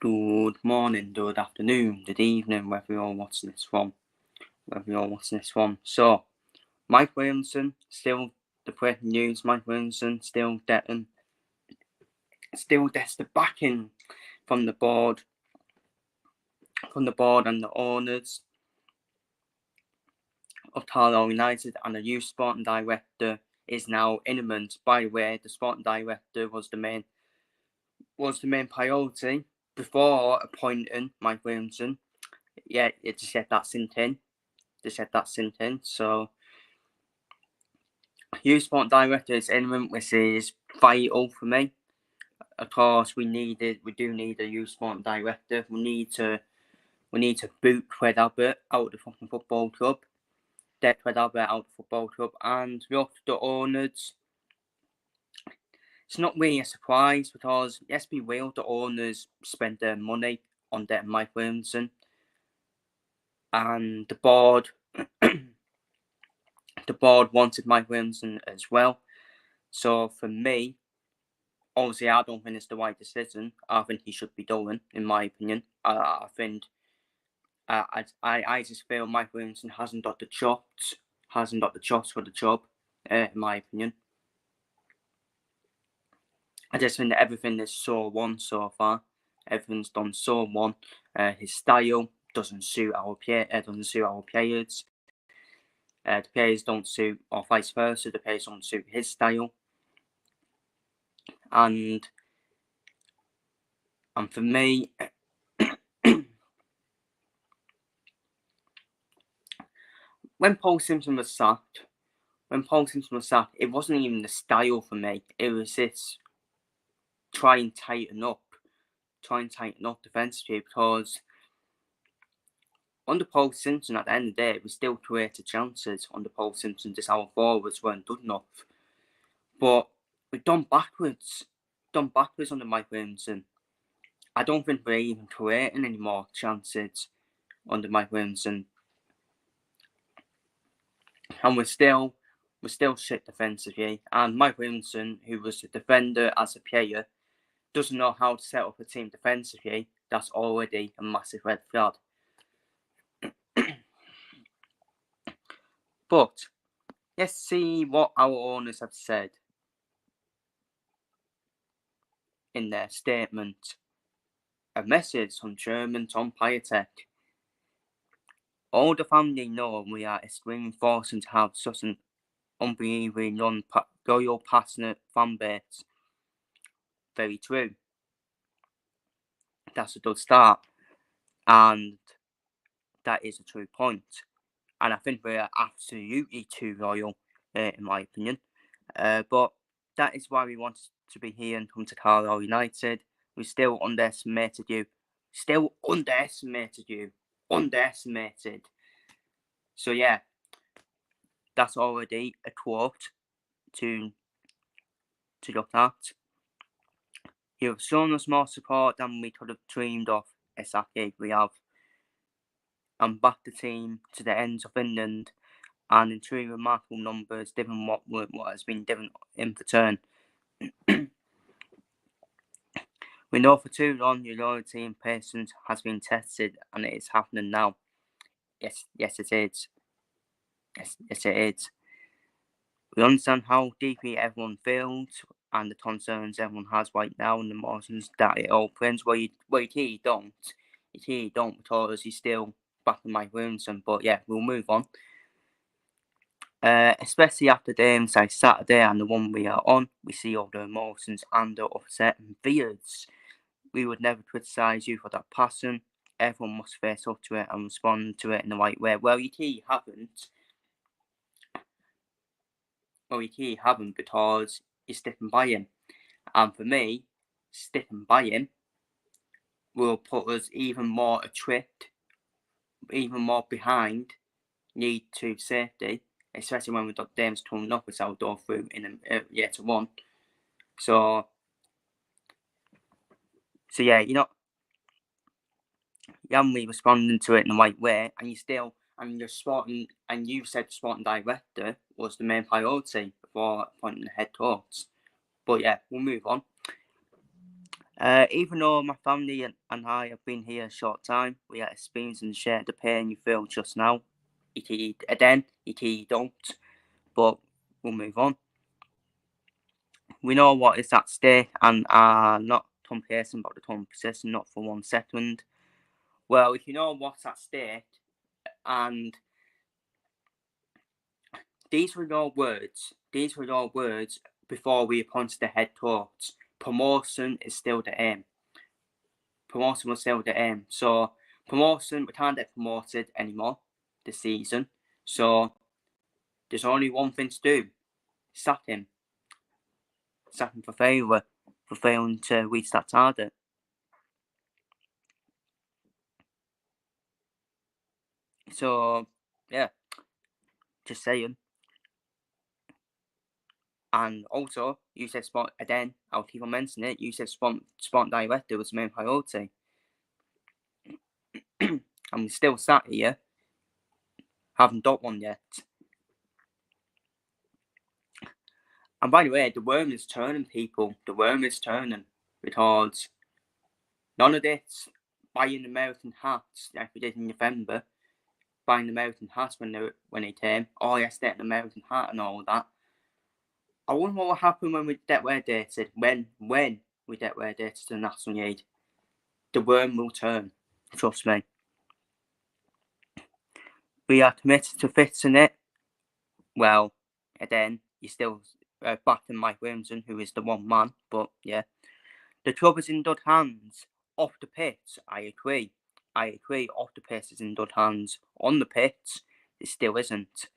Good morning, good afternoon, good evening, wherever you're watching this from. So, Mike Williamson, still the breaking news. Mike Williamson still gets the backing from the board, and the owners of Carlisle United, and the youth sporting director is now Imminent. By the way, the sporting director was the main priority before appointing Mike Williamson. Yeah, it just said that sink in. So, youth sport director is Imminent, which is vital for me. Of course, we do need a youth sport director. We need to boot Fred Albert out of the fucking football club. Get Fred Albert out of the football club, and look, the owners. It's not really a surprise because, let's be real, the owners spent their money on getting Mike Williamson, and the board wanted Mike Williamson as well. So for me, obviously, I don't think it's the right decision. I think he should be going, in my opinion. I just feel Mike Williamson hasn't got the chops for the job, in my opinion. I just think that everything is so one so far. Everything's done so one. His style doesn't suit our players. The players don't suit, or vice versa. The players don't suit his style. And for me, when Paul Simpson was sacked, it wasn't even the style for me. It was this try and tighten up defensively, because under Paul Simpson, at the end of the day, we still created chances under Paul Simpson. Just our forwards weren't good enough. But we've done backwards under Mike Williamson. I don't think we're even creating any more chances under Mike Williamson. And we're still shit defensively. And Mike Williamson, who was a defender as a player, doesn't know how to set up a team defensively. That's already a massive red flag. But let's see what our owners have said in their statement. A message from Chairman Tom Piatek. All the family know we are extremely fortunate to have such an unbelievably loyal, passionate fan base. Very true. That's a good start. And that is a true point. And I think we are absolutely too loyal, in my opinion. But that is why we wanted to be here and come to Carlisle United. We still underestimated you. Underestimated. So yeah, that's already a quote to look at. You have shown us more support than we could have dreamed of, exactly. We have. And backed the team to the ends of England, and in truly remarkable numbers, given what has been given in return. We know for too long your loyalty and patience has been tested, and it is happening now. Yes, it is. Yes, it is. We understand how deeply everyone feels and the concerns everyone has right now and the emotions that it all brings. Well, you clearly don't. Because he's still back in Mike Williamson. But yeah, we'll move on. Especially after games like Saturday and the one we are on, we see all the emotions and the upset and fears. We would never criticise you for that passion. Everyone must face up to it and respond to it in the right way. Well, you clearly haven't. Because you're sticking by him. And for me, sticking by him will put us even more adrift, even more behind need to safety, especially when we've got games coming up with our door through in year to one. So yeah, you haven't really responding to it in the right way, and you've said the sporting director was the main priority before appointing the head coach. But yeah, we'll move on. Even though my family and I have been here a short time, we are experiencing and share the pain you feel just now. Then, you don't, but we'll move on. We know what is at stake and are not complacent about the current position, not for 1 second. Well, if you know what's at stake, and these were your words before we appointed the head coach. Promotion is still the aim. Promotion was still the aim. So, promotion, we can't get promoted anymore this season. So, there's only one thing to do: sack him. Sack him for failure, for failing to reach that target. So, yeah, just saying. And also, you said sport again. I'll keep on mentioning it. You said sport director was the main priority, and we're still sat here, haven't got one yet. And by the way, the worm is turning, people. The worm is turning because none of this buying American hats like we did in November, buying American hats when they came. Oh yes, get an American hat and all that. I wonder what will happen when we get wear dated. When we get wear dated to the national aid, the worm will turn. Trust me. We are committed to fixing it. Well, again, you're still backing Mike Williamson, who is the one man. But yeah, the club is in good hands. Off the pitch, I agree. Off the pitch is in good hands. On the pitch, it still isn't.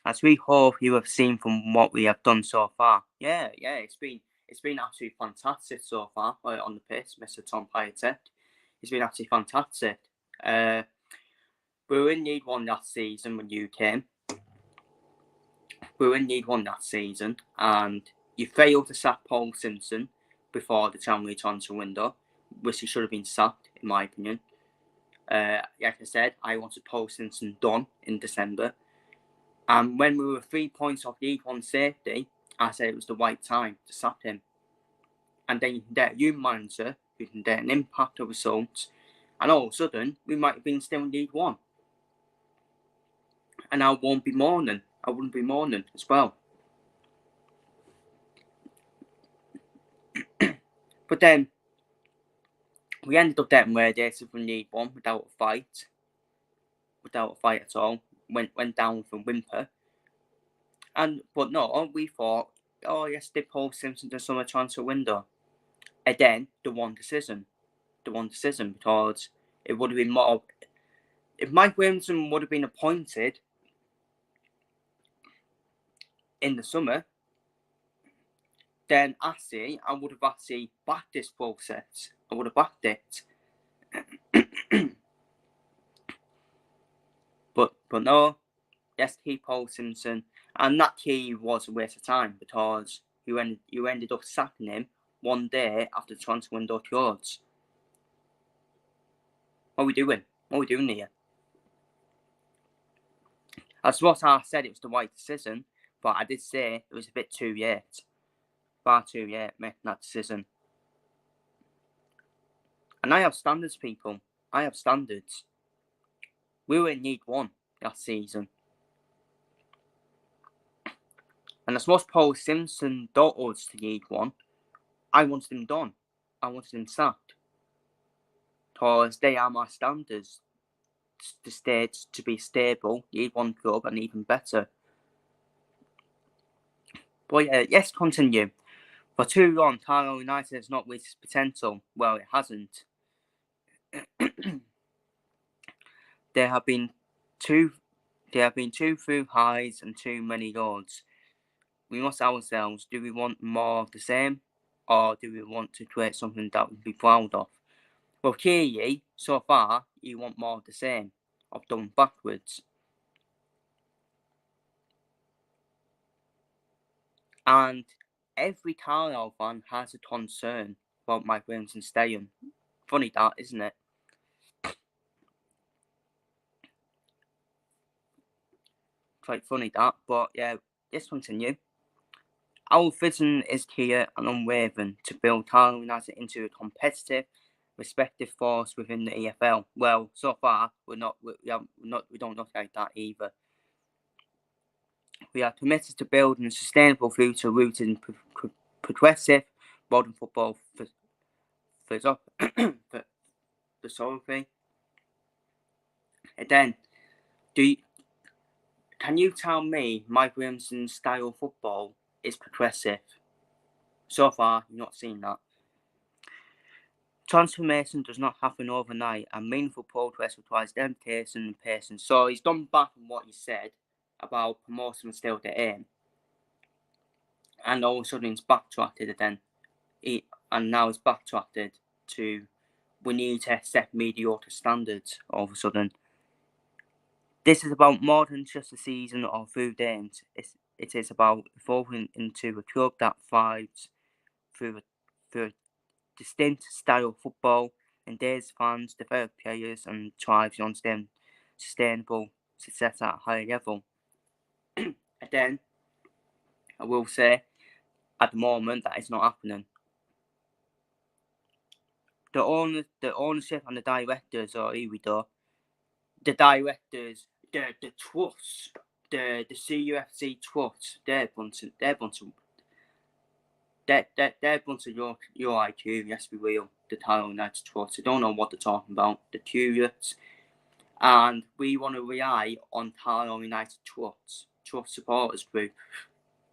As we hope you have seen from what we have done so far. Yeah, it's been absolutely fantastic so far on the pitch, Mr. Tom Piatek. It's been absolutely fantastic. We were in League One last season when you came. We were in League One that season, and you failed to sack Paul Simpson before the January transfer window, which he should have been sacked, in my opinion. Like I said, I wanted Paul Simpson done in December. And when we were 3 points off League One safety, I said it was the right time to sack him. And then you can get a new manager who can get an impact of results, and all of a sudden, we might have been still in League One. And I wouldn't be mourning as well. But then, we ended up getting relegated from League One without a fight at all. Went down with a whimper. But no, we thought, oh yes, did Paul Simpson the summer transfer window? Again, the one decision because it would have been more. If Mike Williamson would have been appointed in the summer, then I would have actually backed this process. I would have backed it. but no, let's keep Paul Simpson. And that key was a waste of time because you ended up sacking him one day after the transfer window closed. What are we doing? What are we doing here? That's what I said, it was the right decision, but I did say it was a bit too late. Far too late making that decision. And I have standards, people. I have standards. We were in League One last season. And as much Paul Simpson got us to League One, I wanted him done. I wanted him sacked. Because they are my standards. The state to be stable, League One club, and even better. But yeah, let's continue. For too long, Carlisle United has not reached its potential. Well, it hasn't. There have been too few highs and too many lows. We must ask ourselves, do we want more of the same, or do we want to create something that we can be proud of? Well, clearly, so far, you want more of the same, of going backwards. And every Carlisle fan has a concern about Mike Williamson staying. Funny that, isn't it? Quite funny that, but yeah, let's continue. Our vision is clear and unwavering to build Carlisle United into a competitive, respected force within the EFL. Well, so far we don't look like that either. We are committed to building a sustainable future rooted in progressive modern football philosophy. And then, can you tell me Mike Williamson's style of football is progressive? So far, you've not seen that. Transformation does not happen overnight, and meaningful progress requires dedication and patience. So he's done back on what he said about promotion still the aim, and all of a sudden he's backtracked again. Now he's backtracked to we need to set mediocre standards all of a sudden. This is about more than just a season or few games. It is about evolving into a club that thrives through a distinct style of football, engages fans, develops players, and thrives on sustainable success at a high level. Again, I will say, at the moment, that is not happening. The ownership and the directors, or here we go, the directors, the trusts, the CUFC trusts, they're a bunch of your IQ, yes we will, the Carlisle United trusts. I don't know what they're talking about, the curious. And we want to rely on Carlisle United Trust supporters group.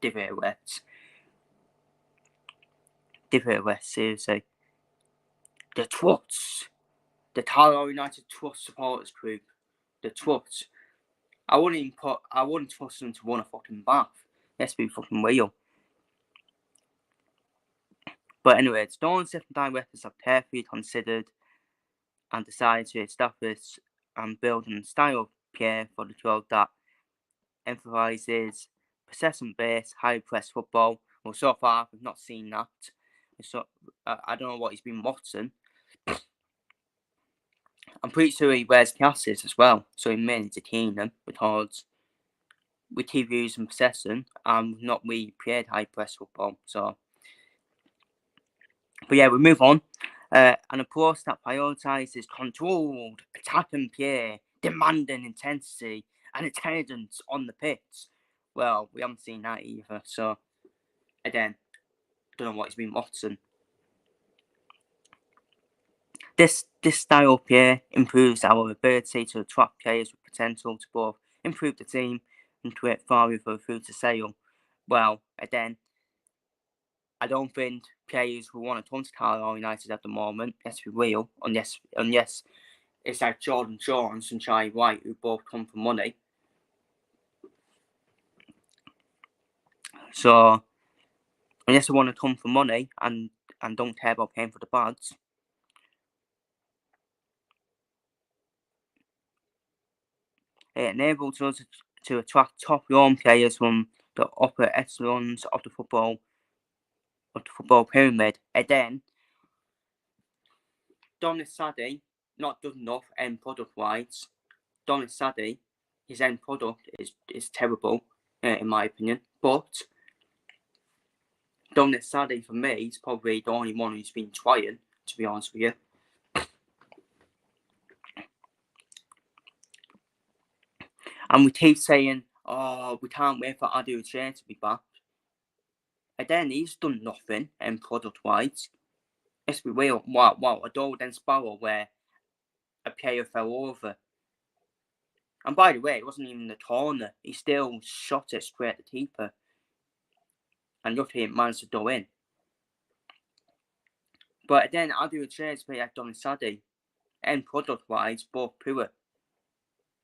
Divot West, seriously. The Trust, the Carlisle United Trust supporters group, the Trust. I wouldn't trust them to run a fucking bath. Let's be fucking real. But anyway, the ownership and directors have carefully considered and decided to establish and build a style of play for the club that emphasises possession-based, high-press football. Well, so far, we've not seen that. So, I don't know what he's been watching. I'm pretty sure he wears glasses as well, so he may need to clean them because we keep using possession and not really played high-press football. So, but yeah, we move on. An approach that prioritises controlled attacking play, demanding intensity and intelligence on the pitch. Well, we haven't seen that either. So, again, don't know what he's been watching. This style of play improves our ability to attract players with potential to both improve the team and create value for the future sale. Well, again, I don't think players who want to come to Carlisle United at the moment, let's be real, unless it's like Jordan Jones and Charlie White who both come for money. So, unless they want to come for money and don't care about paying for the badge, it enables us to attract top young players from the upper echelons of the football pyramid. And then, Dominic Sadie not done enough end product wise. Dominic Sadie, his end product is terrible, in my opinion. But Dominic Sadie, for me, is probably the only one who's been trying, to be honest with you. And we keep saying, oh, we can't wait for Adu Che to be back. And then he's done nothing end product wise. Let's be real. Wow, a goal against Sparrow where a player fell over. And by the way, it wasn't even the corner. He still shot it straight at the keeper. And luckily it managed to go in. But then Adu Che's play at Dominic Sadie. End product wise, both poor.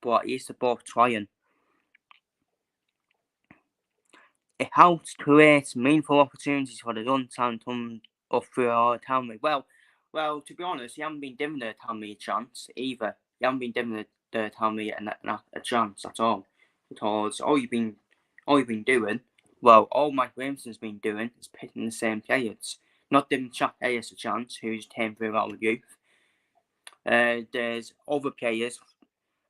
But he's both trying. It helps create meaningful opportunities for the young talent come up through our academy. Well, to be honest, you haven't been giving the academy a chance either. You haven't been giving the academy a chance at all. Because all you've been doing, well, all Mike Williamson's been doing is picking the same players. Not giving Jack Hayes a chance, who's came through out of youth. There's other players.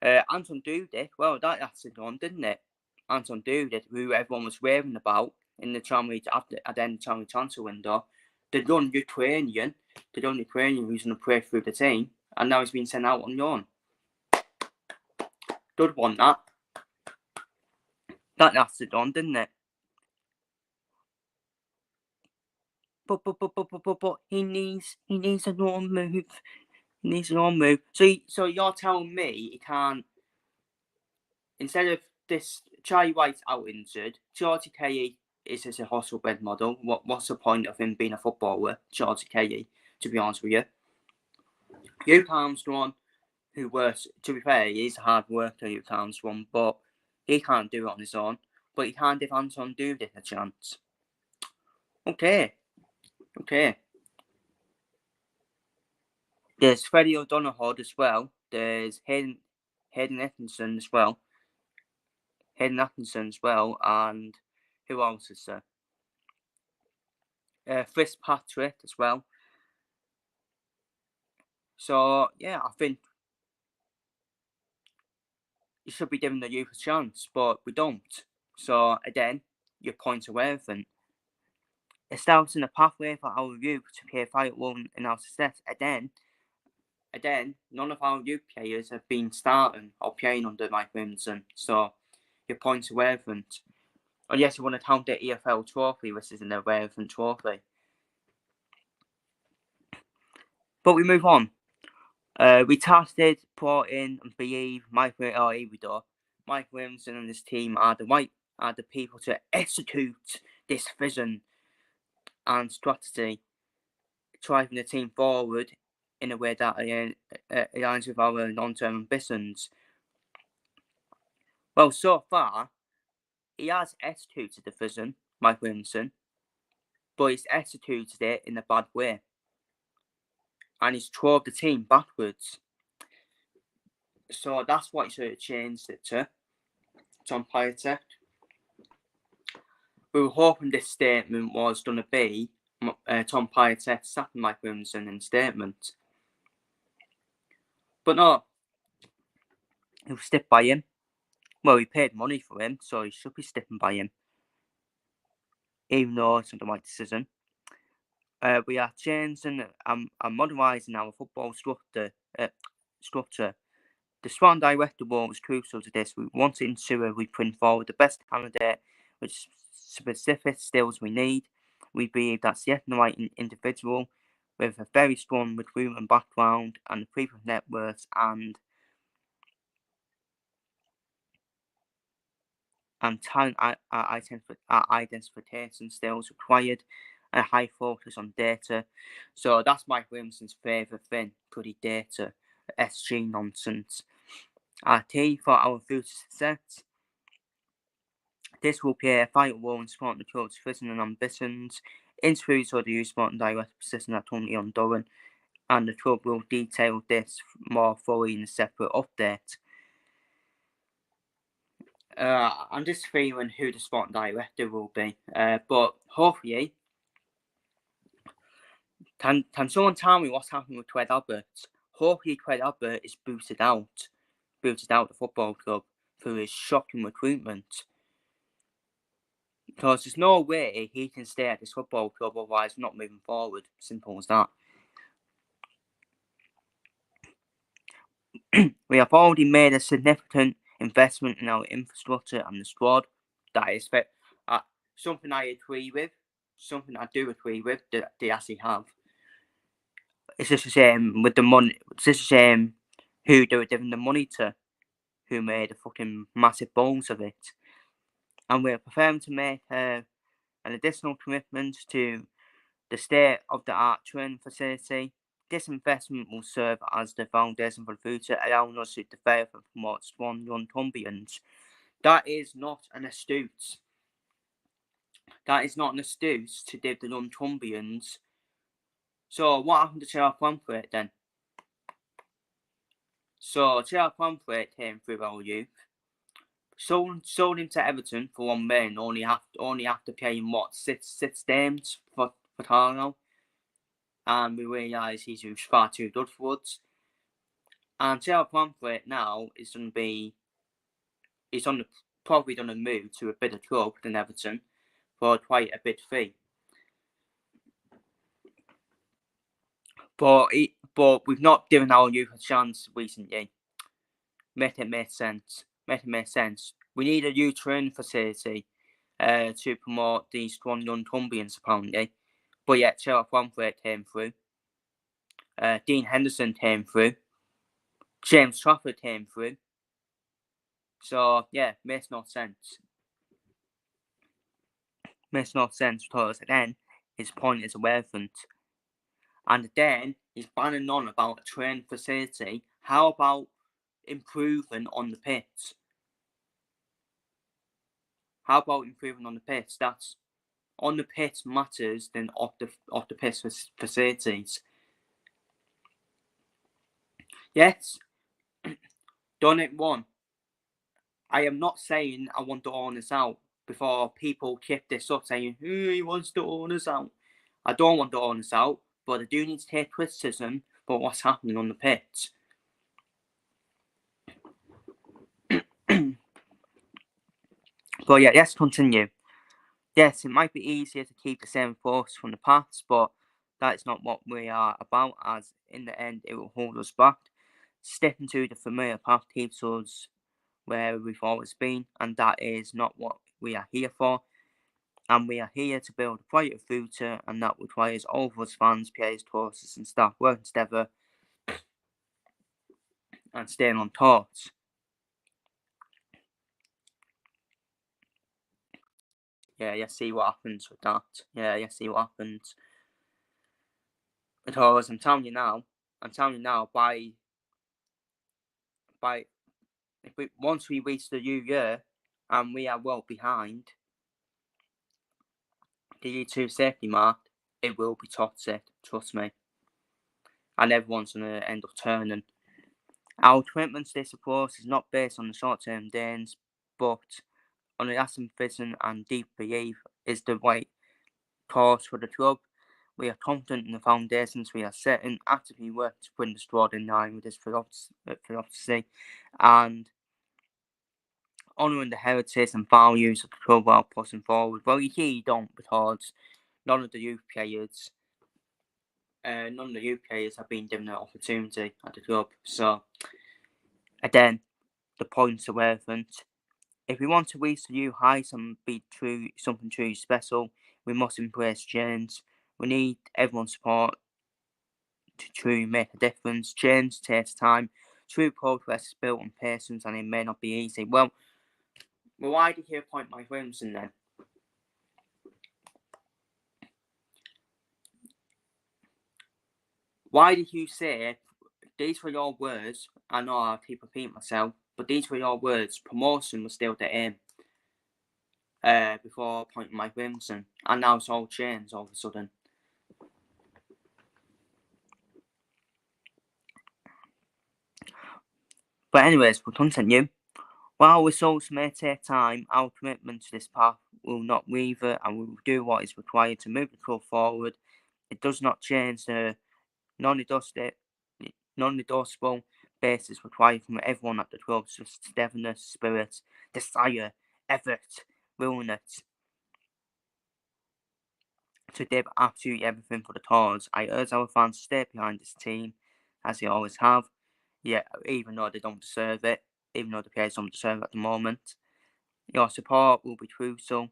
Anton Dudek, well, that's gone, didn't it? Anton Dudek, who everyone was raving about, in the January at the end of the January transfer window. They'd done Ukrainian who's going to play through the team, and now he's been sent out on loan. Did want that. That's it done, didn't it? But he needs a loan move. He needs a loan move. So you're telling me he can't, instead of this Charlie White's out injured, Georgie Kelly is as a hustle-bed model. What's the point of him being a footballer, Georgie Kelly, to be honest with you? Luke Armstrong, who works, to be fair, he's a hard worker, Luke Armstrong, but he can't do it on his own. But he can't give Anton Dudek a chance. Okay. There's Freddie O'Donoghue as well. There's Hayden Atkinson as well. And who else is there? Fitzpatrick as well. So, yeah, I think you should be giving the youth a chance, but we don't. So, again, your points are relevant. Establishing a pathway for our youth to play a vital role in our success. Again, none of our youth players have been starting or playing under Mike Williamson, so your points are relevant. And yes, you want to count the EFL trophy, which isn't a relevant trophy. But we move on. We tasted, brought in, and believe Mike Williamson and his team are the people to execute this vision and strategy, driving the team forward in a way that aligns with our long-term ambitions. Well, so far, he has executed the vision, Mike Williamson, but he's executed it in a bad way. And he's drove the team backwards. So that's what he sort of changed it to, Tom Piatek. We were hoping this statement was going to be Tom Piatek sacking Mike Williamson in statement. But no, he was stick by him. Well, he paid money for him, so he should be sticking by him. Even though it's not the right decision. We are changing and modernising our football structure. The strong director role was crucial to this. We want to ensure we bring forward the best candidate with specific skills we need. We believe that's yet the right individual with a very strong recruitment background and previous networks and talent identification skills required, and a high focus on data. So that's Mike Williamson's favourite thing, bloody data, SG nonsense. Our key for our future success. This will play a vital role in supporting the club's vision and ambitions. Interviews for the youth sport and direct position are currently ongoing, and the club will detail this more fully in a separate update. I'm just feeling who the sport director will be, but hopefully, can someone tell me what's happening with Craig Albert? Hopefully, Craig Albert is booted out the football club through his shocking recruitment. Because there's no way he can stay at this football club, otherwise not moving forward. Simple as that. We have already made a significant investment in our infrastructure and the squad. That is something I agree with. Something I do agree with that they actually have. It's just a shame with the money. It's just a shame who they were giving the money to, who made a fucking massive balls of it. And we're preparing to make an additional commitment to the state-of-the-art training facility. This investment will serve as the foundation for the future, allowing us to develop and promote strong young Colombians. That is not an astute. To give the young Colombians. So what happened to Gerard Quanquet then? So Gerard Quanquet came through our youth. Sold him to Everton for $1 million, only after paying six games for Carlisle. And we realised he's far too good for us. And Gerard Quanquet now is going to be, probably going to move to a bigger club than Everton for quite a bit fee. But we've not given our youth a chance recently. Make it make sense. We need a youth training facility to promote these strong young Colombians apparently. But yet Sheriff Wamford came through. Dean Henderson came through. James Trafford came through. So yeah, makes no sense. Makes no sense because again, his point is irrelevant. And then he's banning on about a training facility. How about improving on the pitch? How about improving on the pitch? That's on the pitch matters than off the pitch facilities. Yes, done it one. I am not saying I want the owners out before people keep this up saying he wants the owners out. I don't want the owners out, but I do need to take criticism for what's happening on the pitch. But yeah, let's continue. Yes, it might be easier to keep the same force from the past, but that's not what we are about, as in the end it will hold us back. Sticking to the familiar path keeps us where we've always been, and that is not what we are here for. And we are here to build a brighter future, and that requires all of us fans, players, courses, and staff working together and staying on course. Yeah, you see what happens with that. Yeah, you see what happens. Because I'm telling you now, by once we reach the new year and we are well behind the year 2 safety mark, it will be toxic, trust me. And everyone's going to end up turning. Our commitment to this approach is not based on the short-term gains, but on the lasting vision and deep belief is the right course for the club. We are confident in the foundations we are setting, actively working to bring the squad in line with this philosophy, and honouring the heritage and values of the club while pushing forward. Well, you hear you don't, because none of the youth players have been given an opportunity at the club. So, again, the points are relevant. If we want to reach the new heights and be something truly special, we must embrace change. We need everyone's support to truly make a difference. Change takes time. True progress is built on patience, and it may not be easy. Well, why did you appoint Mike Williamson then? Why did you say, these were your words, I know I keep repeating myself, but these were your words, promotion was still the aim before appointing Mike Williamson, and now it's all changed all of a sudden. But anyways, we'll continue. While results may take time, our commitment to this path will not waver, and we will do what is required to move the club forward. It does not change the non-negotiable basis required from everyone at the club, such as togetherness, spirit, desire, effort, willingness to give absolutely everything for the cause. I urge our fans to stay behind this team, as they always have. Yeah, even though they don't deserve it, even though the players don't deserve it at the moment. Your support will be crucial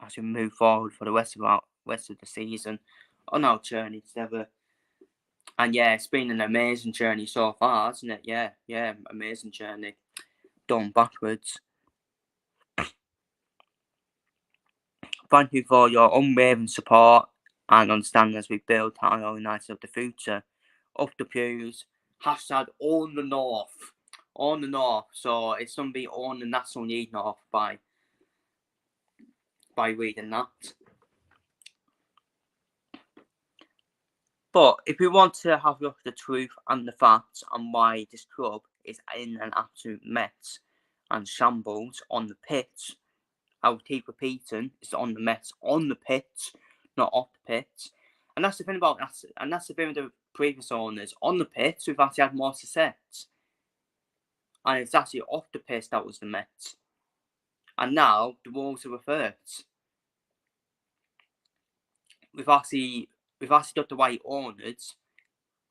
as we move forward for the rest of the season on our journey together. And yeah, it's been an amazing journey so far, hasn't it? Yeah, amazing journey. Done backwards. Thank you for your unwavering support and understanding as we build Carlisle United of the future. Up the pews. Hashtag own the North. Own the North. So it's going to be on the National League North by reading that. But if we want to have a look at the truth and the facts on why this club is in an absolute mess and shambles on the pitch, I will keep repeating, it's on the mess on the pitch, not off the pitch. And that's the thing about that, and that's the thing with the previous owners. On the pitch, we've actually had more success. And it's actually off the pitch that was the mess. And now the roles are reversed. we've actually got the right owners,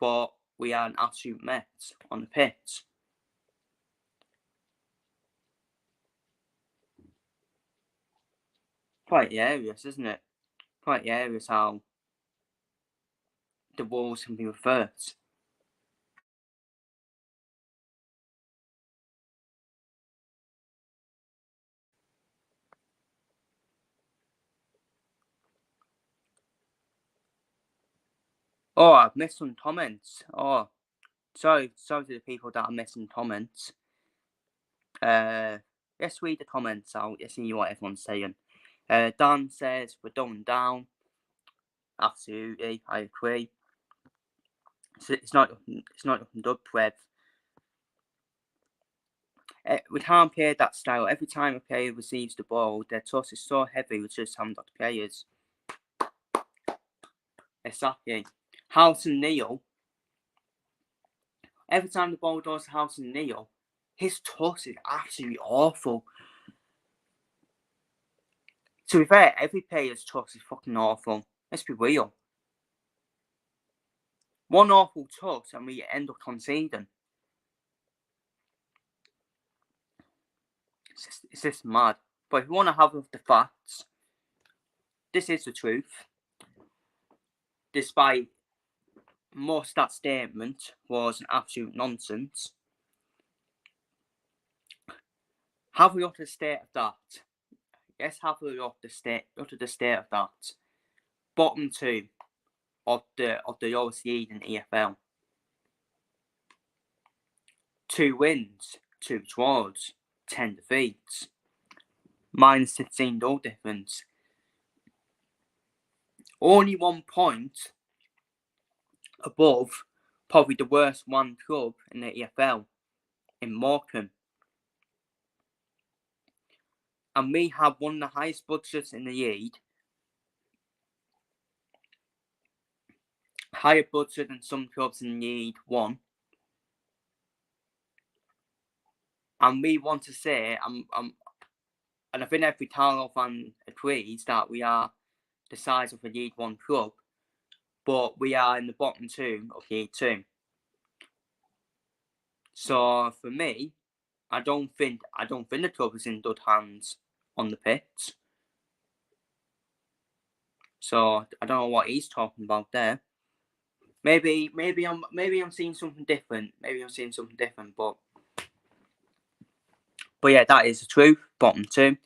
but we are an absolute mess on the pitch. Quite hilarious, isn't it? Quite hilarious how the Wolves can be reversed. Oh, I've missed some comments. Oh, sorry to the people that are missing comments. Let's read the comments out. Let's see what everyone's saying. Dan says we're going down. Absolutely, I agree. It's not looking good, Prev. We can't play that style. Every time a player receives the ball, their toss is so heavy, we just haven't got the players. Exactly. House and Neil. Every time the ball goes to House and Neil, his toss is absolutely awful. To be fair, every player's toss is fucking awful. Let's be real. One awful toss and we end up conceding. It's just mad. But if you want to have the facts, this is the truth. Despite most that statement was an absolute nonsense. Have we looked at the state of that? Let's have a look at the state of that. Bottom two of the lowest league in EFL. 2 wins, 2 draws, 10 defeats. Minus 16 goal difference. Only 1 point above probably the worst one club in the EFL, in Morecambe. And we have one of the highest budgets in the league. Higher budget than some clubs in League One. And we want to say, and I think every Carlisle fan agrees that we are the size of a League One club, but we are in the bottom two of League Two. So for me, I don't think the club is in good hands on the pitch. So I don't know what he's talking about there. Maybe I'm seeing something different. But yeah, that is the truth. Bottom two.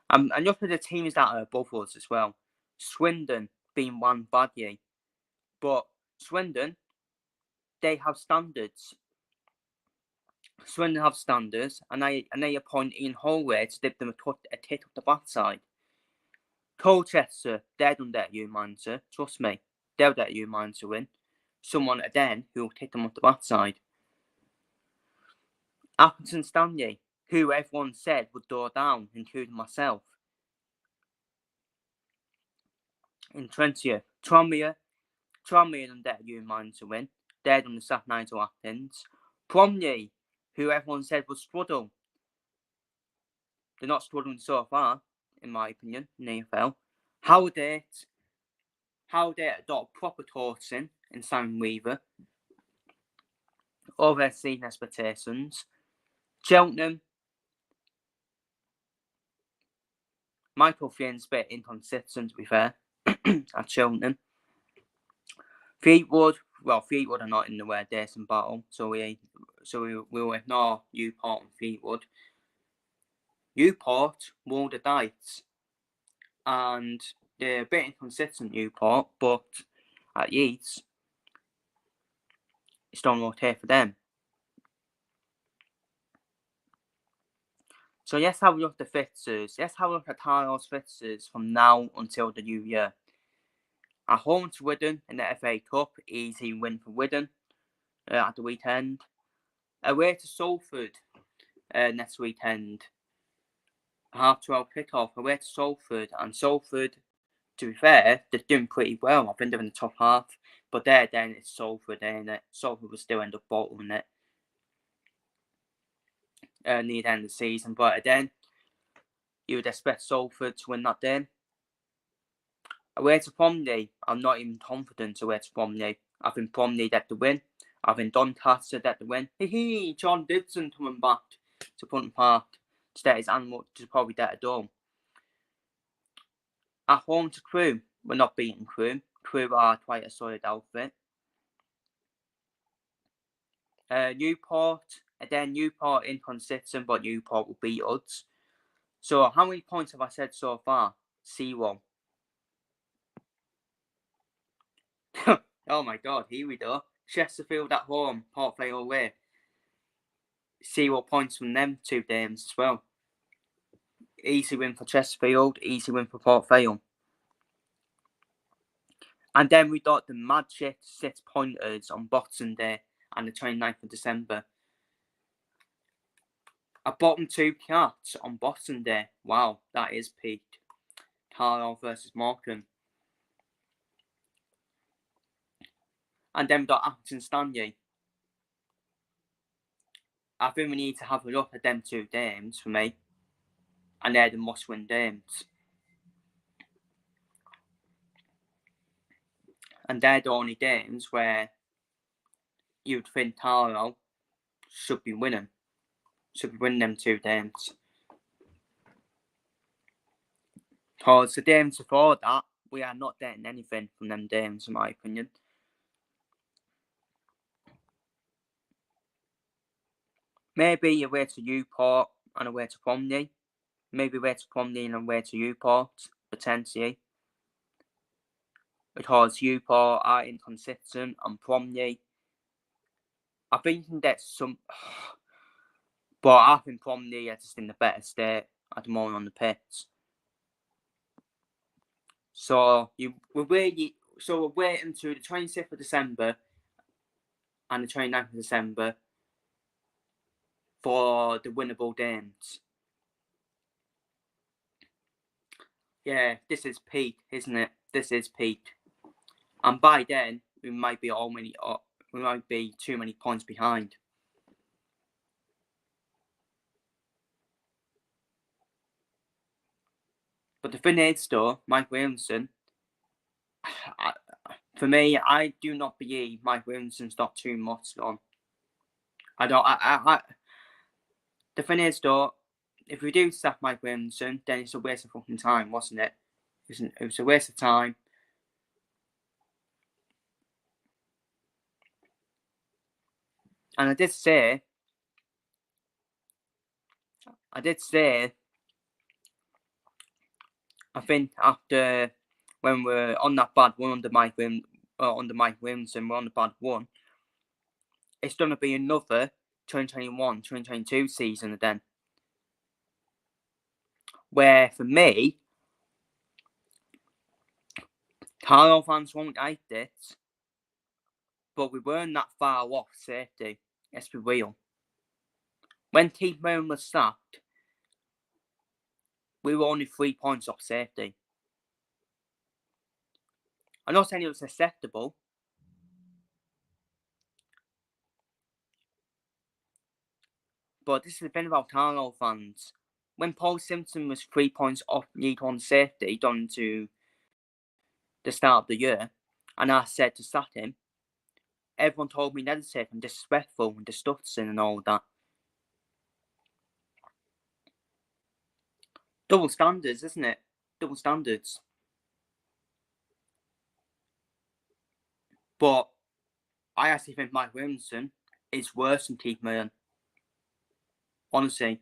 And look at the teams that are above us as well. Swindon being one badly, but Swindon, they have standards. Swindon have standards, and they appoint Ian Holloway to give them a tick up the backside. Colchester, they don't let you mind to. Trust me, they'll let you mind to win. Someone again who will take them up the backside. Appleton Stanley, who everyone said would go down, including myself. In 20th, Tranmere don't let you mind to win. They're on the South Nigel Athens. Bromley, who everyone said would struggle. They're not struggling so far, in my opinion, in the AFL. Howdate got a proper torching in Simon Weaver. Overseen expectations. Cheltenham, Michael Flynn's a bit inconsistent, to be fair, at Cheltenham. Fleetwood are not in the Where Decent battle, so we will ignore Newport and Fleetwood. Newport rolled the dice, and they're a bit inconsistent, Newport, but at Yeats, it's done okay for them. So let's have a look at the fixtures. Let's have a look at Carlisle's fixtures from now until the new year. At home to Wigan in the FA Cup, easy win for Wigan at the weekend. Away to Salford next weekend. 12:30 kickoff away to Salford, and Salford, to be fair, they're doing pretty well. I think they're in the top half, but then it's Salford, and Salford will still end up bottling it near the end of the season. But then you would expect Salford to win that game. Away to Bromley, I'm not even confident away to Bromley. I think Bromley get the win. I think Doncaster get the win. Hee, John Dibson coming back to Punt Park to get his animal to probably get a dome. At home to Crewe, we're not beating Crewe. Crewe are quite a solid outfit. Newport, again, Newport inconsistent, but Newport will beat us. So, how many points have I said so far? 0. Oh my god, here we go. Chesterfield at home, Port Vale away. 0 points from them 2 games as well. Easy win for Chesterfield, easy win for Port Vale. And then we got the Magic 6 pointers on Boxing Day and the 29th of December. A bottom 2 cats on Boxing Day. Wow, that is peak. Carlisle versus Morecambe. And then we got Acton Stanley. I think we need to have a look at them 2 games for me. And they're the must-win games. And they're the only games where you'd think Carlisle should be winning. Should be winning them 2 games. Because the games before that, we are not getting anything from them games, in my opinion. Maybe away to Newport and away to Bromley. Maybe away to Bromley and away to Newport, potentially. Because Newport are inconsistent and Bromley, I think you can get some. But I think Bromley are just in the better state at the moment on the pitch. So we're waiting until the 26th of December and the 29th of December for the winnable games. Yeah, this is peak, isn't it? This is peak. And by then, we might be too many points behind. But the thing is, though, Mike Williamson, for me, I do not believe Mike Williamson's got too much on. The thing is, though, if we do sack Mike Williamson, then it's a waste of fucking time, wasn't it? It was a waste of time. And I did say, I think after when we're on that bad one under Mike Williamson, we're on the bad one. It's going to be another 2021-2022 season then. Where for me, Carlisle fans won't like this, but we weren't that far off safety. Let's be real. When Keith Moon was sacked, we were only 3 points off safety. I'm not saying it was acceptable, but this is the thing about Carlisle fans. When Paul Simpson was 3 points off League One safety down to the start of the year, and I said to sack him, everyone told me negative and disrespectful and disgusting and all that. Double standards, isn't it? Double standards. But I actually think Mike Williamson is worse than Keith Moon. Honestly.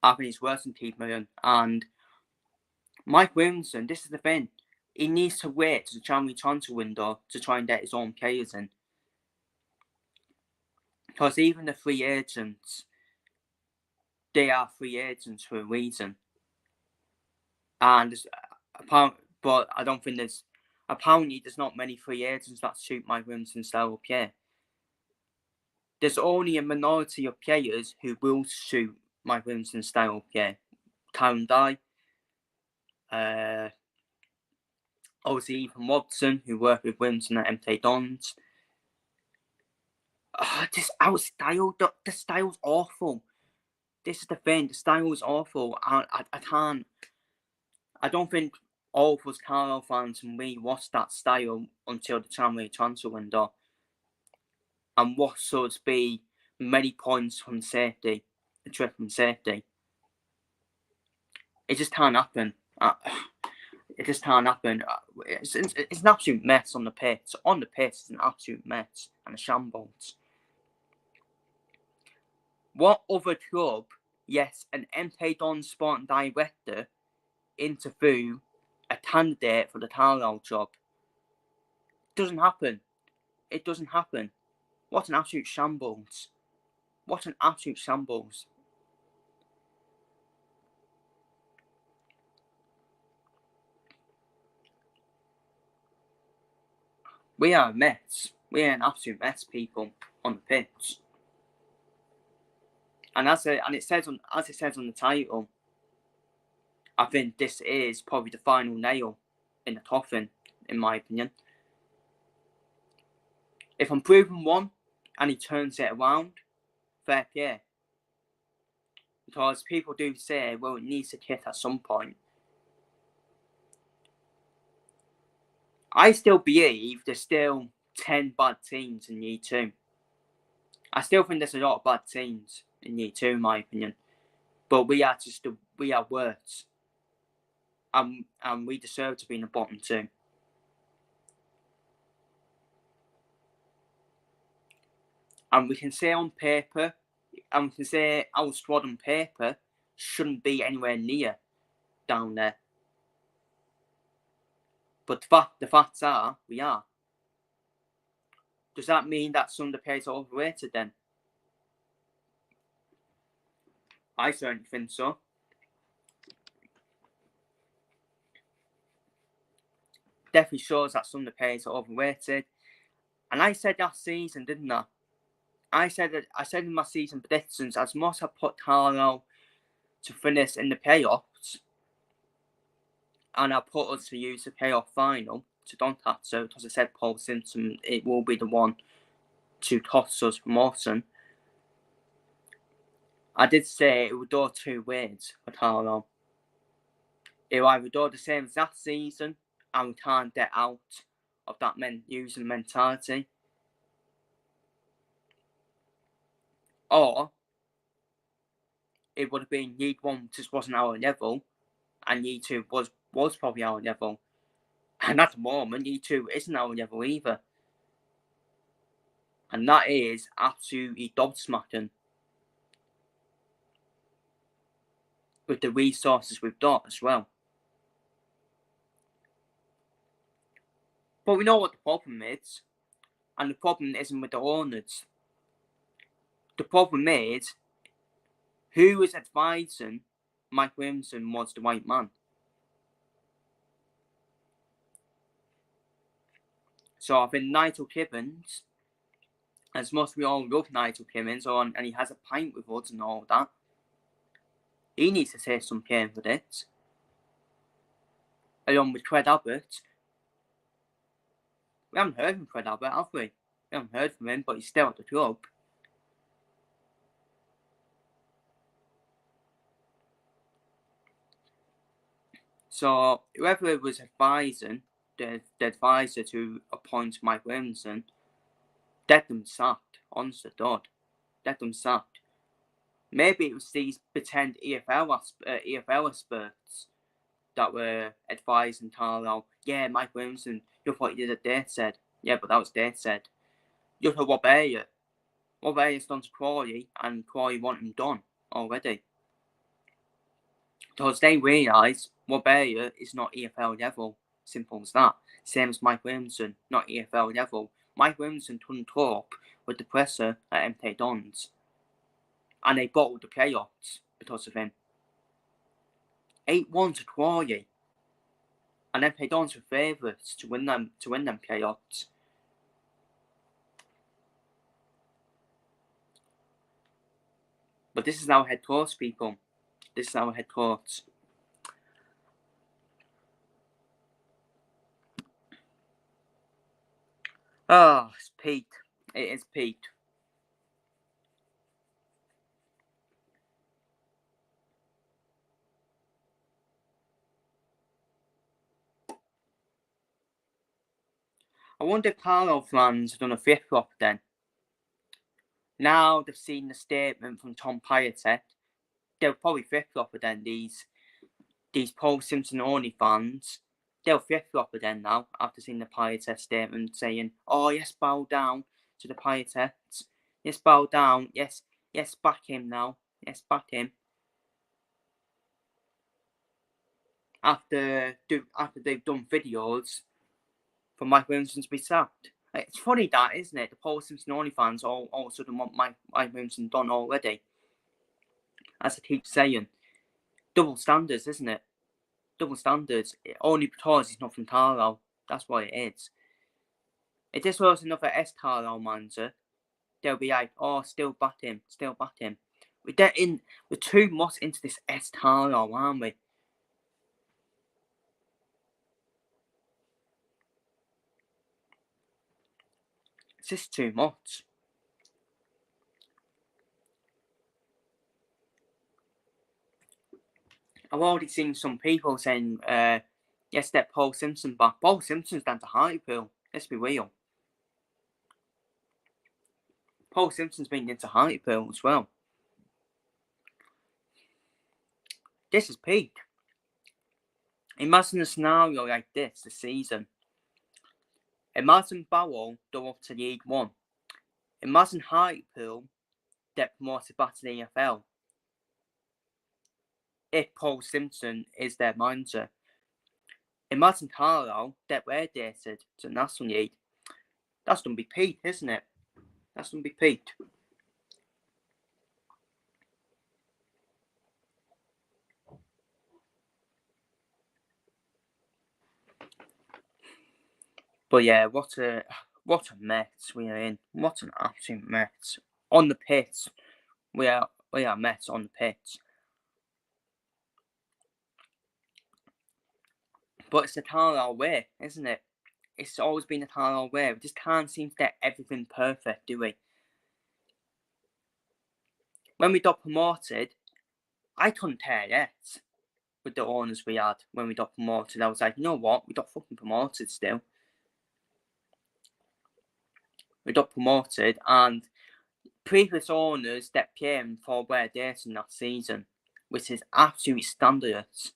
I think he's worse than Keith Moon. And Mike Williamson, this is the thing. He needs to wait to the January transfer window to try and get his own players in. Because even the free agents, they are free agents for a reason. And but I don't think apparently there's not many free agents that suit Mike Williamson's style of play. There's only a minority of players who will suit Mike Williamson's style of play. Karen Dye, obviously Ethan Watson, who worked with Williamson at MK Dons. Our style, the style's awful. This is the thing, the style is awful. I can't. I don't think all of us Carlisle fans and we watched that style until the January transfer window, and watched us be many points from safety, a trip from safety. It just can't happen. It just can't happen. It's an absolute mess on the pitch. On the pitch, it's an absolute mess and a shambles. What other club, yes, an MK Don sporting director, interview a candidate for the Carlisle job? Doesn't happen. It doesn't happen. What an absolute shambles. What an absolute shambles. We are a mess. We are an absolute mess, people, on the pitch. And as it says on the title, I think this is probably the final nail in the coffin, in my opinion. If I'm proven one and he turns it around, fair play. Because people do say, well, it needs to hit at some point. I still believe there's still 10 bad teams in Year 2. I still think there's a lot of bad teams in Year 2, in my opinion. But we are worse. And we deserve to be in the bottom 2. And we can say on paper, and we can say our squad on paper shouldn't be anywhere near down there. But the facts are, we are. Does that mean that some of the players are overrated then? I certainly think so. Definitely shows that some of the players are overrated. And I said last season, didn't I? I said in my season predictions, as much as I put Carlisle to finish in the playoffs, and I put us to use the playoff final to Doncaster, because I said Paul Simpson, it will be the one to cost us promotion. I did say it would go 2 ways for Carlisle. It will either do the same as last season, and we can't get out of that using mentality, or it would have been Year 1 just wasn't our level, and Year 2 was probably our level. And at the moment, Year 2 isn't our level either. And that is absolutely gobsmacking with the resources we've got as well. But we know what the problem is, and the problem isn't with the owners. The problem is, who is advising Mike Williamson was the right man? So I think Nigel Gibbons, as much as we all love Nigel Gibbons, and he has a pint with us and all that, he needs to say something with it. Along with Fred Abbott. We haven't heard from Fred Abbott, have we? We haven't heard from him, but he's still at the club. So whoever was advising, the advisor to appoint Mike Williamson, get them sacked. Honest to God, get them sacked. Maybe it was these pretend EFL experts that were advising Carlisle. Yeah, Mike Williamson, you thought you did a date said. Yeah, but that was date said. You thought what Elliott? What Elliott's done to Crawley, and Crawley want him done already. Because they realise what Elliott is not EFL level. Simple as that. Same as Mike Williamson, not EFL level. Mike Williamson couldn't talk with the presser at MK Dons. And they bottled the playoffs because of him. 8-1 to Crawley. And MK Dons were favourites to win them playoffs. But this is our head coach, people. This is our head coach. Oh, it's peaked. It is peaked. I wonder if Carlisle fans have done a flip-flop then. Now they've seen the statement from Tom Piatek, they'll probably flip-flop then, these Paul Simpson only fans. They'll flip-flop then now, after seeing the Piatek statement saying, oh yes, bow down to the Piateks. Yes, bow down. Yes, back him now. Yes, back him. After they've done videos for Mike Williamson to be sacked. It's funny that, isn't it? The Paul Simpson only fans all of a sudden want Mike Williamson done already. As I keep saying, double standards, isn't it? Double standards. Only because he's not from Carlisle. That's what it is. If this was another Carlisle manager, they'll be like, oh, still bat him. We're too much into this Carlisle, aren't we? It's just too much. I've already seen some people saying, yes, that Paul Simpson back. Paul Simpson's down to Hartlepool. Let's be real. Paul Simpson's been into Hartlepool as well. This is peak. Imagine a scenario like this season. Imagine Barrow go up to League One. Imagine Hartlepool get promoted back to the EFL. If Paul Simpson is their manager. Imagine Carlisle get relegated to the National League. That's going to be peak, isn't it? That's going to be peak. But yeah, what a mess we are in. What an absolute mess. On the pitch. We are a mess on the pitch. But it's the Carlisle way, isn't it? It's always been the Carlisle way. We just can't seem to get everything perfect, do we? When we got promoted, I couldn't care less with the owners we had when we got promoted. I was like, you know what? We got fucking promoted still. We got promoted, and previous owners that came for where they're in that season, which is absolutely scandalous.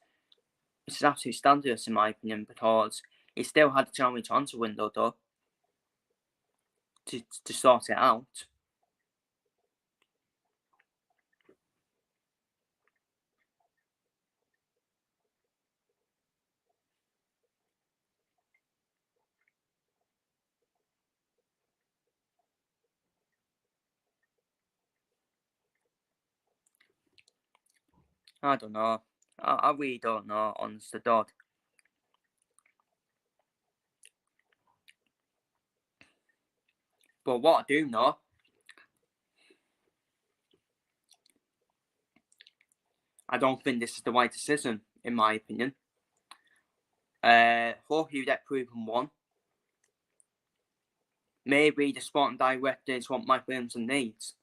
It's absolutely scandalous in my opinion, because he still had the January transfer window though to sort it out. I don't know. I really don't know, honest to God. But what I do know, I don't think this is the right decision, in my opinion. Hopefully that proven one. Maybe the sporting director is what Mike Williamson needs.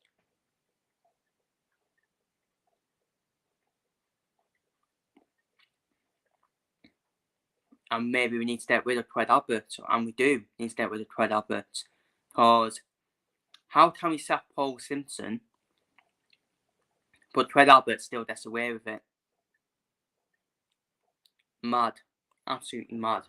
And maybe we need to get rid of Craig Abbott, and we do need to get rid of Craig Abbott. Because how can we sack Paul Simpson, but Craig Abbott still gets away with it? Mad. Absolutely mad.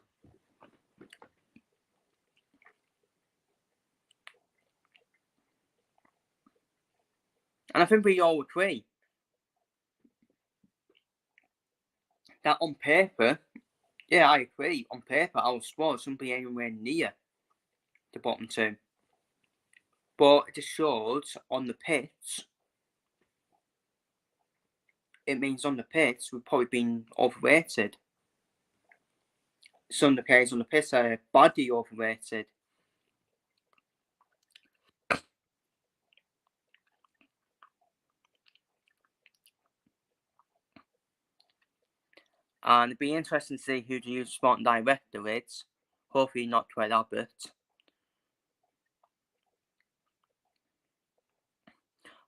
And I think we all agree that on paper, yeah, I agree. On paper, our squad shouldn't be anywhere near the bottom two. But it just shows on the pitch, it means on the pitch we've probably been overrated. Some of the players on the pitch are badly overrated. And it'd be interesting to see who the new sporting director is. Hopefully not Craig Abbott.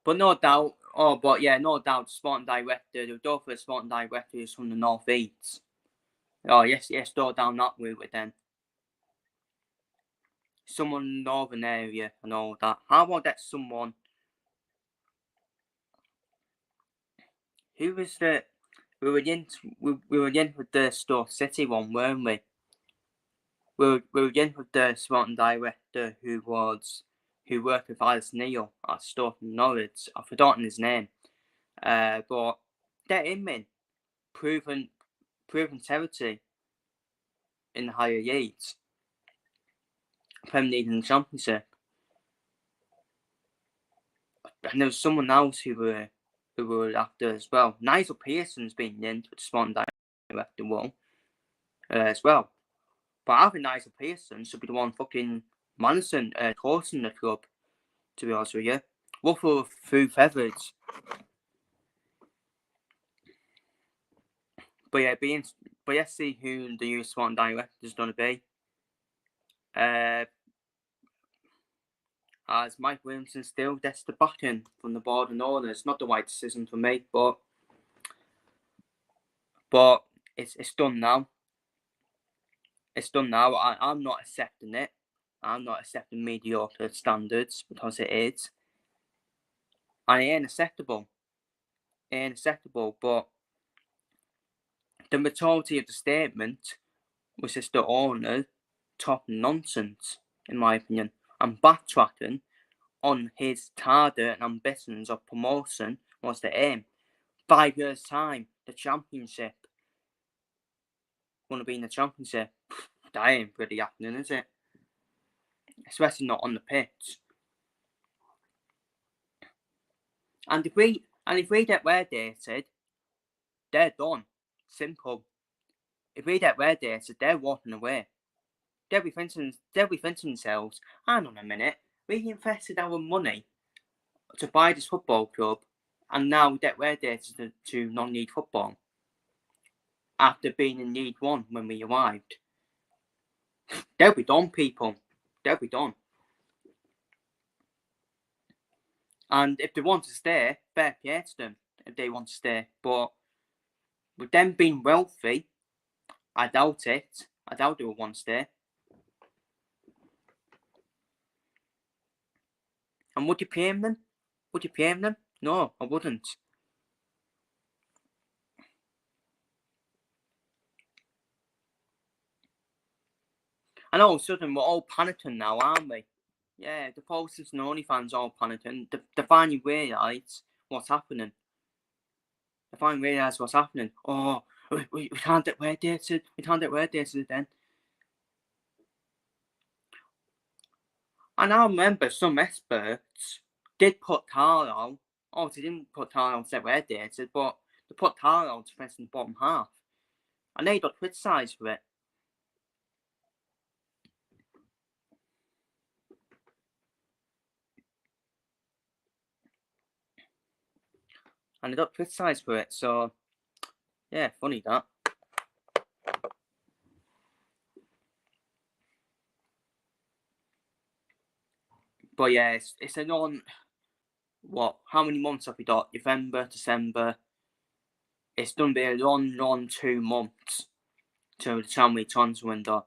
But no doubt, no doubt, sporting director, the door for the sporting director is from the North East. Oh, yes, go down that route then. someone in the northern area and all that. How about that someone who was the we were in with the Stoke City one, weren't we? We were in with the sporting director who worked with Alice Neil at Stoke Norwich. I've forgotten his name. But they're in proven territory in the higher years. Premier League and Championship. And there was someone else who were after as well. Nigel Pearson's been in with the sporting director one as well. But I think Nigel Pearson should be the one fucking Madison coaching the club, to be honest with you. Ruffle through feathers. But yeah, let's see who the new sporting director is going to be. As Mike Williamson still gets the backing from the board and all, it's not the right decision for me, but it's done now. It's done now. I'm not accepting it. I'm not accepting mediocre standards because it is. And it ain't acceptable. But the majority of the statement was just the owner talking nonsense, in my opinion, and backtracking on his target and ambitions of promotion was the aim. 5 years' time, the championship. Want to be in the championship? That ain't really happening, is it? Especially not on the pitch. And if we get relegated, they're done. Simple. If we get relegated, they're walking away. They'll be thinking themselves, hang on a minute, we invested our money to buy this football club, and now we get relegated to non-league football after being in League One when we arrived. They'll be done, people. They'll be done. And if they want to stay, fair play to them if they want to stay. But with them being wealthy, I doubt it. I doubt they will want to stay. And would you pay them? Would you pay them? No, I wouldn't. And all of a sudden, we're all panicking now, aren't we? Yeah, the posters and OnlyFans are all panicking. They finally realise what's happening. Oh, we can't get relegated. We can't get relegated then. And I remember some experts did put Carlisle. Oh, they didn't put Carlisle to get relegated, but they put Carlisle to finish in the bottom half. And they got criticised for it. And they got criticised for it, so yeah, funny that. But yeah, it's a how many months have we got? November, December. It's done be a long 2 months to the January transfer window.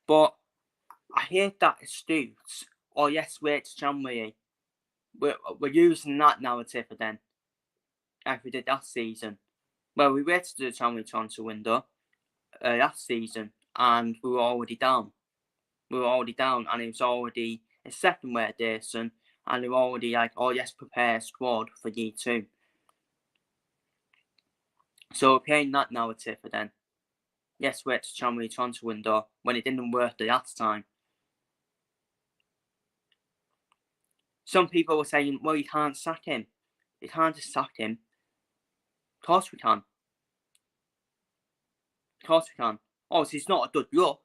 But I hate that astute. Oh yes, wait to January. We're using that narrative then. Like we did last season. Well, we waited to the January transfer window last season, and we were already down. And it was already a second relegation, and they were already like, oh yes, prepare squad for year 2. So we're playing that narrative then. Yes, wait to January transfer window when it didn't work the last time. Some people were saying, well, you can't sack him. You can't just sack him. Of course we can. Oh, so it's not a good look.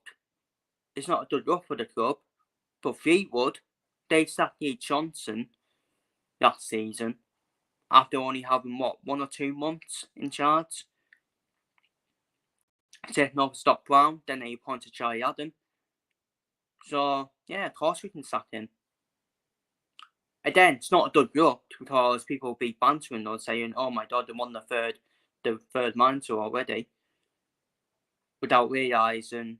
It's not a good look for the club. But Fleetwood, they sacked Lee Johnson last season after only having, 1 or 2 months in charge. Taking over Stock Brown, then they appointed Charlie Adam. So, yeah, of course we can sack him. Again, it's not a good look because people will be bantering us saying, oh my god, they won the third mantle already. Without realising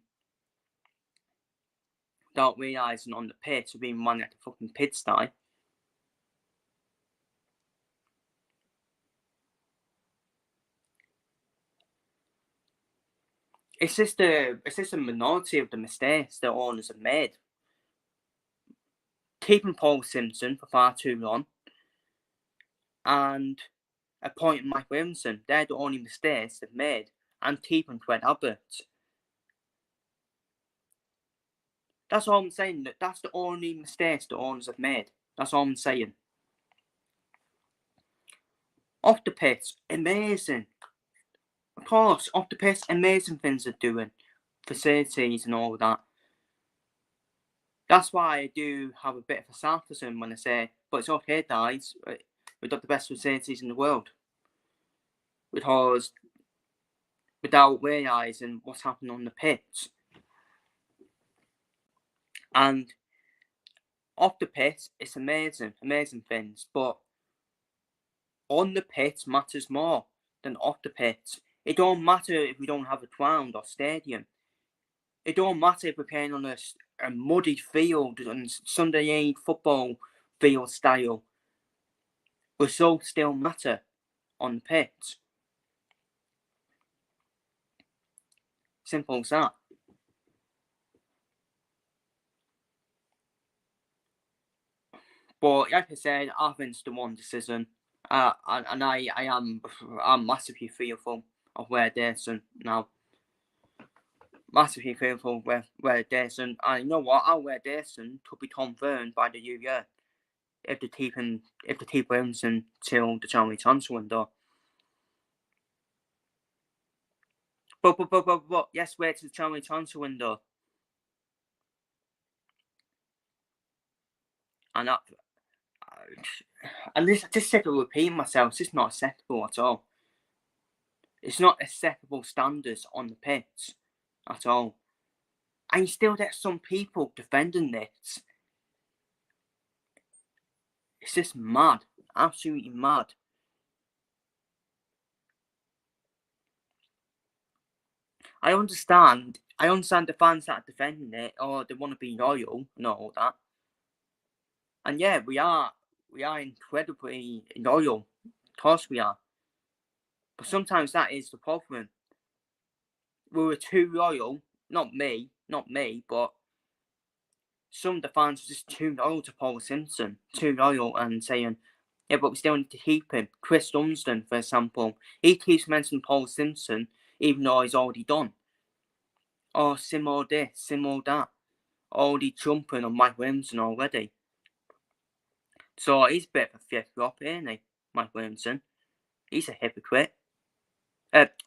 without realising on the pitch we're being run at the fucking pigsty. It's just a minority of the mistakes the owners have made. Keeping Paul Simpson for far too long and appointing Mike Williamson, they're the only mistakes they've made, and keeping Fred Albert. That's all I'm saying. That's the only mistakes the owners have made. That's all I'm saying. Off the pitch, amazing. Of course, off the pitch, amazing things they're doing. Facilities and all that. That's why I do have a bit of a sarcasm when I say, but it's okay, guys. We've got the best facilities in the world. Because without realising what's happening on the pitch. And off the pitch, it's amazing things. But on the pitch matters more than off the pitch. It don't matter if we don't have a ground or stadium. It don't matter if we're playing on a muddy field and Sunday League football field style. Results still matter on the pitch. Simple as that. But like I said, I think it's the one decision. And I'm massively fearful of where Dayson now. Massively fearful where Dayson. And you know what? I'll wear Dayson to be confirmed by the new year. If they keep Williamson till the January transfer window. But yes, wait till the January transfer window. And that, and this said to repeat myself, it's just not acceptable at all. It's not acceptable standards on the pitch at all. And you still get some people defending this. It's just mad. Absolutely mad. I understand the fans that are defending it, or they want to be loyal and all that. And yeah, we are incredibly loyal. Of course we are. But sometimes that is the problem. We were too loyal. Not me, but some of the fans were just too loyal to Paul Simpson. Too loyal and saying, yeah, but we still need to keep him. Chris Dunstan, for example, he keeps mentioning Paul Simpson even though he's already done. Oh, Simo this, Simo that. Already jumping on Mike Williamson already. So he's a bit of a flip-flop, isn't he, Mike Williamson? He's a hypocrite.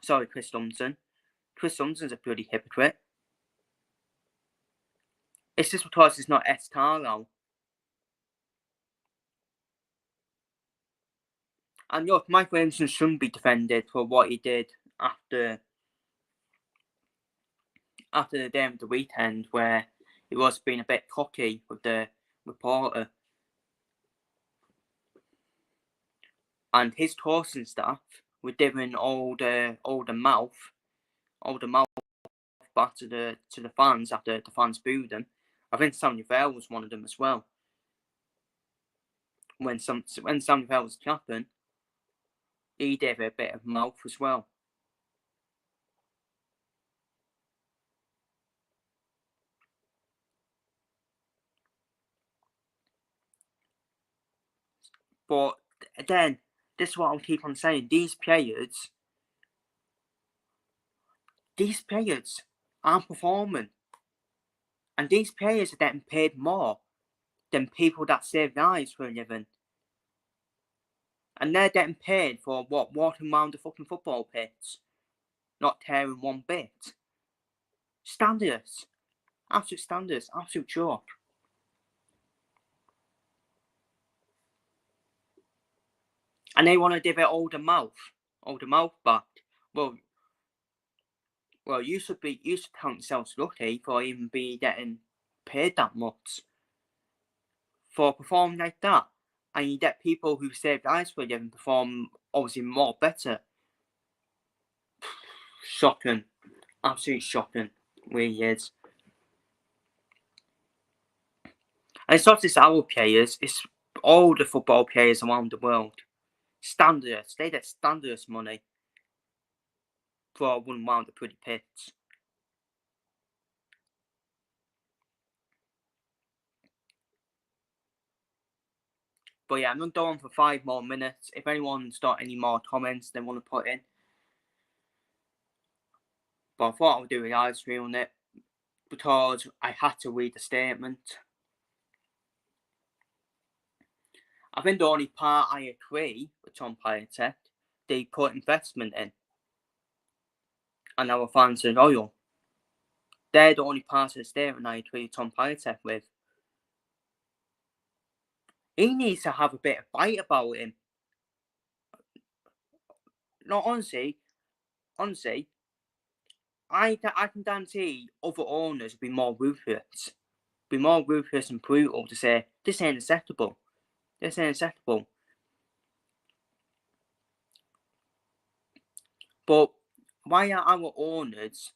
Sorry, Chris Dunstan. Chris Dunstan's a bloody hypocrite. It's just because it's not Carlisle. And look, Mike Williamson shouldn't be defended for what he did after the day of the weekend, where he was being a bit cocky with the reporter. And his talking staff were giving all the mouth back to the fans after the fans booed him. I think Sammy Vale was one of them as well. When Sammy Vale was captain, he gave a bit of mouth as well. But then, this is what I'll keep on saying. These players aren't performing. And these players are getting paid more than people that save lives for a living. And they're getting paid for what? Walking around the fucking football pitch. Not tearing one bit. Standards. Absolute standards. Absolute joke. And they want to give it all the mouth back. Well, you should count yourselves lucky for even be getting paid that much for performing like that. And you get people who saved lives for you and perform obviously more better. Shocking. Absolutely shocking. Really is. And it's not just our players, it's all the football players around the world. Standards, they get standards money for one round of pretty pitch. But yeah, I'm going to go on for 5 more minutes. If anyone's got any more comments they want to put in. But I thought I would do a live stream on it because I had to read the statement. I think the only part I agree with Tom Piatek, they put investment in. And our fans are loyal. They're the only part of the statement I agree with Tom Piatek with. He needs to have a bit of bite about him. No, honestly, I can guarantee other owners will be more ruthless. Be more ruthless and brutal to say, this ain't acceptable. This ain't acceptable. But why are our owners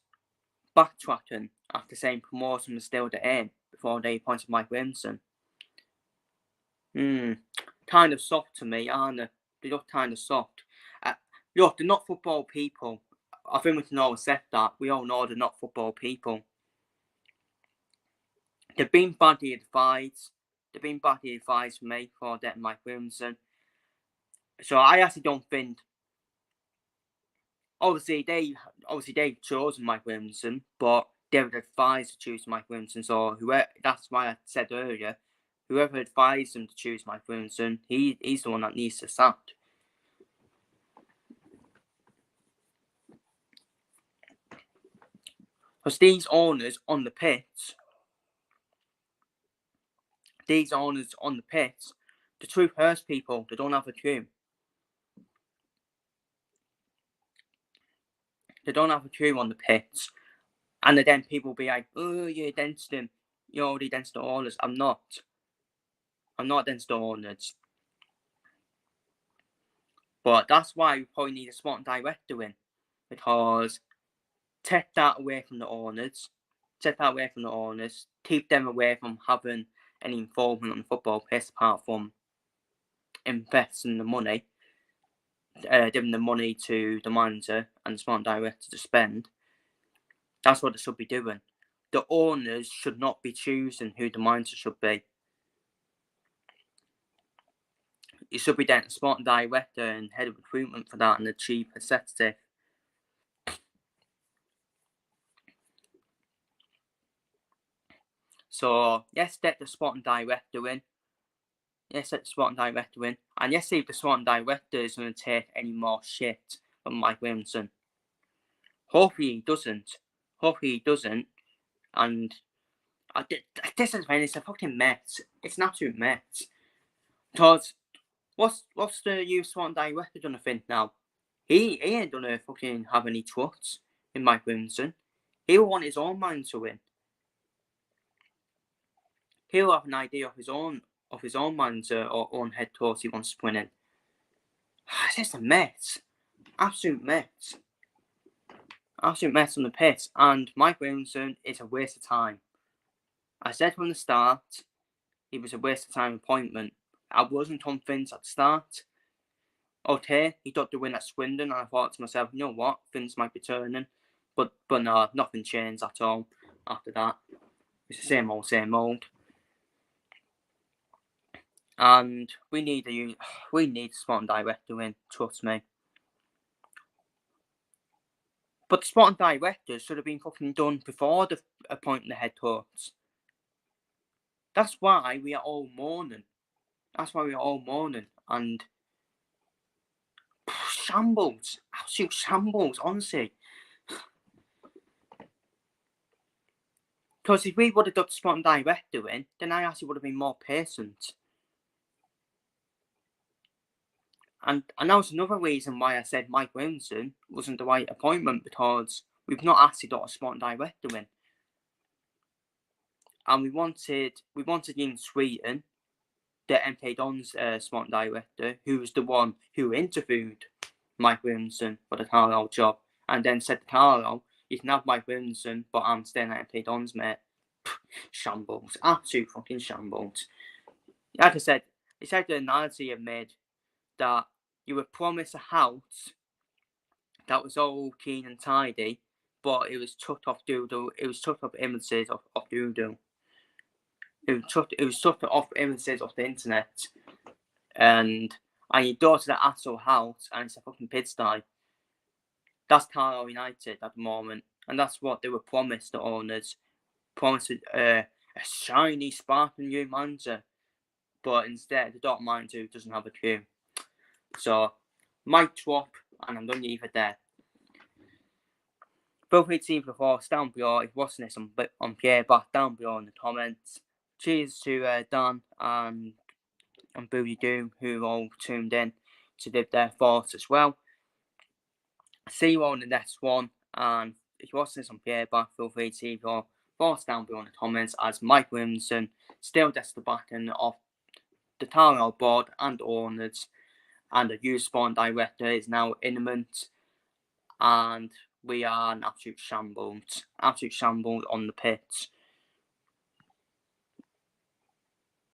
backtracking after saying promotion was still the aim before they appointed Mike Williamson? Kind of soft to me, aren't they? They look kind of soft. Look, they're not football people. I think we can all accept that. We all know they're not football people. They've been badly advised. They've been badly advised for me for getting Mike Williamson. So I actually don't think. Obviously they've chosen Mike Williamson, but they were advised to choose Mike Williamson. So that's why I said earlier, whoever advised them to choose Mike Williamson, he's the one that needs to sack. Because these owners on the pitch, the truth hurts people. They don't have a clue. They don't have a clue on the pitch. And then people will be like, oh, you're against them. You're already against the owners. I'm not against the owners. But that's why we probably need a sporting director in. Because take that away from the owners. Keep them away from having any involvement on the football pitch apart from investing the money. Giving the money to the manager and the sporting director to spend. That's what they should be doing. The owners should not be choosing who the manager should be. You should be getting a sporting director and head of recruitment for that and the chief executive. So yes, get the sporting director in. And yes, see if the sporting director is going to take any more shit from Mike Williamson. Hopefully he doesn't. And this is when it's a fucking mess. It's an absolute mess. Because what's the new sporting director gonna think now? He ain't gonna fucking have any trust in Mike Williamson. He'll want his own man to win. He'll have an idea of his own manager or own head coach he wants to win in. It's just a mess. Absolute mess on the pitch. And Mike Williamson is a waste of time. I said from the start, he was a waste of time appointment. I wasn't convinced at the start. Okay, he got the win at Swindon, and I thought to myself, you know what, things might be turning. But no, nothing changed at all after that. It's the same old. And we need a sporting director in, trust me. But the sporting director should have been fucking done before the appointing the head coach. That's why we are all mourning. And shambles. Absolute shambles, honestly. Because if we would have got the sporting director in, then I actually would have been more patient. And that was another reason why I said Mike Williamson wasn't the right appointment, because we've not actually got a sporting director in. And we wanted in Sweden, the MK Dons sporting director, who was the one who interviewed Mike Williamson for the Carlisle job, and then said to Carlisle, you can have Mike Williamson, but I'm staying at MK Dons, mate. Shambles. Absolute fucking shambles. Like I said, it's like the analogy you made that you were promised a house that was all clean and tidy, but it was chucked off doodle. It was chucked off images of doodle. It was chucked off images off the internet, and you go to the actual house and it's a fucking pigsty. That's Carlisle United at the moment, and that's what they were promised. The owners promised a shiny, sparkling new manager, but instead they don't mind who doesn't have a clue. So, mic drop, and I'm done either there. Feel free to leave your thoughts down below. If you're watching this on playback, down below in the comments. Cheers to Dan and Booty Doom, who all tuned in to give their thoughts as well. See you all in the next one, and if you're watching this on playback, feel free to leave your thoughts down below in the comments, as Mike Williamson still gets the backing of the Carlisle board and owners, and the youth sport director is now Imminent, and we are an absolute shambles on the pitch.